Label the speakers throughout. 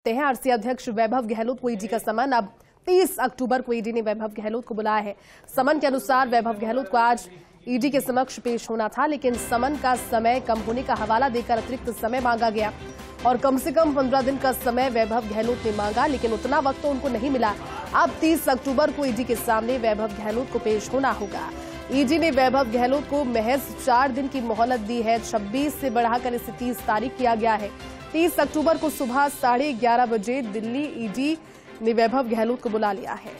Speaker 1: देखते हैं। आरसीए अध्यक्ष वैभव गहलोत को ईडी का समन अब 30 अक्टूबर को ईडी ने वैभव गहलोत को बुलाया है। समन के अनुसार वैभव गहलोत को आज ईडी के समक्ष पेश होना था, लेकिन समन का समय कम होने का हवाला देकर अतिरिक्त समय मांगा गया और कम से कम 15 दिन का समय वैभव गहलोत ने मांगा, लेकिन उतना वक्त तो उनको नहीं मिला। अब 30 अक्टूबर को ईडी के सामने वैभव गहलोत को पेश होना होगा। ईडी ने वैभव गहलोत को महज 4 दिन की मोहलत दी है। 26 से बढ़ाकर इसे 30 तारीख किया गया है। 30 अक्टूबर को सुबह 11:30 बजे दिल्ली ईडी ने वैभव गहलोत को बुला लिया है।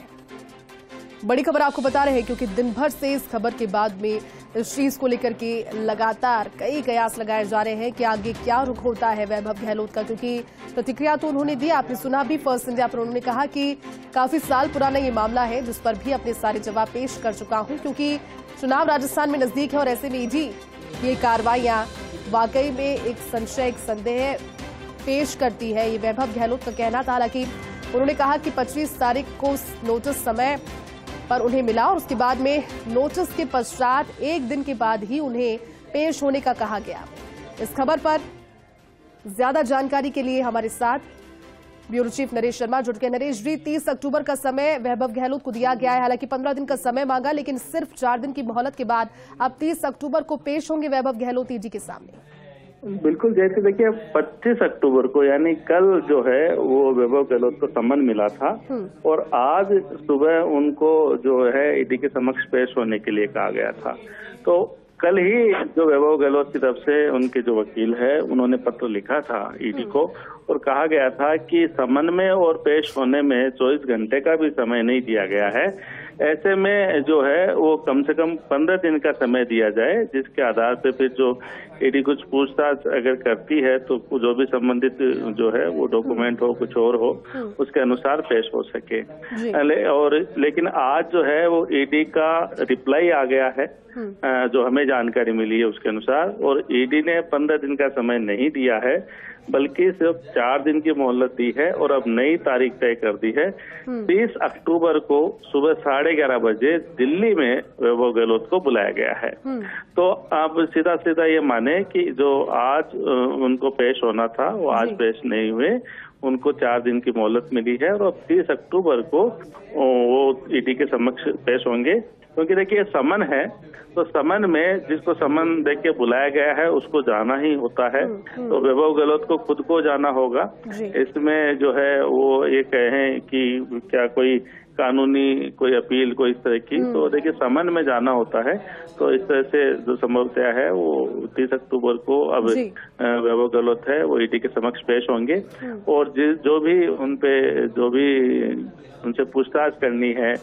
Speaker 1: बड़ी खबर आपको बता रहे हैं, क्योंकि दिन भर से इस खबर के बाद में इस चीज को लेकर के लगातार कई कयास लगाए जा रहे हैं कि आगे क्या रुख होता है वैभव गहलोत का, क्योंकि प्रतिक्रिया तो उन्होंने दी, आपने सुना भी फर्स्ट इंडिया पर। उन्होंने कहा कि काफी साल पुराना ये मामला है जिस पर भी अपने सारे जवाब पेश कर चुका हूं, क्योंकि चुनाव राजस्थान में नजदीक है और ऐसे में ईडी ये कार्रवाइयां वाकई में एक संशय, एक संदेह पेश करती है। ये वैभव गहलोत का कहना था। हालांकि उन्होंने कहा कि 25 तारीख को नोटिस समय पर उन्हें मिला और उसके बाद में नोटिस के पश्चात 1 दिन के बाद ही उन्हें पेश होने का कहा गया। इस खबर पर ज्यादा जानकारी के लिए हमारे साथ ब्यूरो चीफ नरेश शर्मा जुड़ गए। नरेश जी, 30 अक्टूबर का समय वैभव गहलोत को दिया गया है। हालांकि 15 दिन का समय मांगा, लेकिन सिर्फ 4 दिन की मोहलत के बाद अब 30 अक्टूबर को पेश होंगे वैभव गहलोत ईडी के सामने।
Speaker 2: बिल्कुल, जैसे देखिए 25 अक्टूबर को यानी कल जो है वो वैभव गहलोत को सम्मन मिला था और आज सुबह उनको जो है ईडी के समक्ष पेश होने के लिए कहा गया था। तो कल ही जो वैभव गहलोत की तरफ से उनके जो वकील है उन्होंने पत्र लिखा था ईडी को और कहा गया था कि समन में और पेश होने में 24 घंटे का भी समय नहीं दिया गया है। ऐसे में जो है वो कम से कम 15 दिन का समय दिया जाए, जिसके आधार पर फिर जो ईडी कुछ पूछताछ अगर करती है तो जो भी संबंधित जो है वो डॉक्यूमेंट हो, कुछ और हो, उसके अनुसार पेश हो सके। और लेकिन आज जो है वो ईडी का रिप्लाई आ गया है जो हमें जानकारी मिली है उसके अनुसार, और ईडी ने 15 दिन का समय नहीं दिया है बल्कि सिर्फ 4 दिन की मोहलत दी है और अब नई तारीख तय कर दी है। 30 अक्टूबर को सुबह 11:30 बजे दिल्ली में वैभव गहलोत को बुलाया गया है। तो आप सीधा सीधा ये माने कि जो आज उनको पेश होना था वो आज पेश नहीं हुए, उनको 4 दिन की मोहलत मिली है और अब 30 अक्टूबर को वो ईडी के समक्ष पेश होंगे। क्योंकि देखिए समन है तो समन में जिसको समन देख के बुलाया गया है उसको जाना ही होता है। तो वैभव गहलोत को खुद को जाना होगा। इसमें जो है वो ये कहें कि क्या कोई कानूनी कोई अपील कोई इस तरह की, तो देखिए समन में जाना होता है। तो इस तरह से जो संभवतः है वो 30 अक्टूबर को अब वैभव गहलोत है वो ईडी के समक्ष पेश होंगे और जो भी उनसे पूछताछ करनी है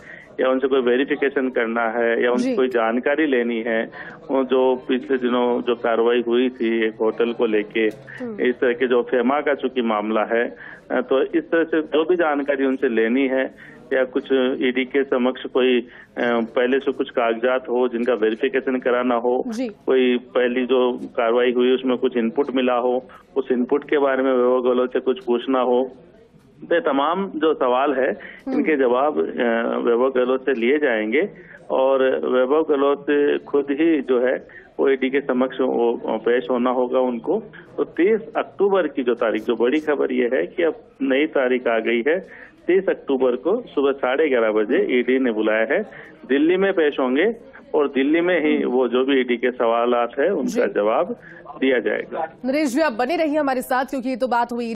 Speaker 2: या उनसे कोई वेरिफिकेशन करना है या उनसे कोई जानकारी लेनी है, वो जो पिछले दिनों जो कार्रवाई हुई थी एक होटल को लेके, इस तरह के जो फेमा का चूंकि मामला है, तो इस तरह से जो भी जानकारी उनसे लेनी है या कुछ ईडी के समक्ष कोई पहले से कुछ कागजात हो जिनका वेरिफिकेशन कराना हो, कोई पहली जो कार्रवाई हुई उसमें कुछ इनपुट मिला हो, उस इनपुट के बारे में वैभव गहलोत से कुछ पूछना हो, तो तमाम जो सवाल है इनके जवाब वैभव गहलोत से लिए जाएंगे और वैभव गहलोत खुद ही जो है वो ईडी के समक्ष वो पेश होना होगा उनको। तो 30 अक्टूबर की जो तारीख, जो बड़ी खबर ये है कि अब नई तारीख आ गई है। 30 अक्टूबर को सुबह 11:30 बजे ईडी ने बुलाया है, दिल्ली में पेश होंगे और दिल्ली में ही वो जो भी ईडी के सवालात है उनका जवाब दिया जाएगा।
Speaker 1: नरेश जी, आप बने रहिए हमारे साथ, क्योंकि ये तो बात हुई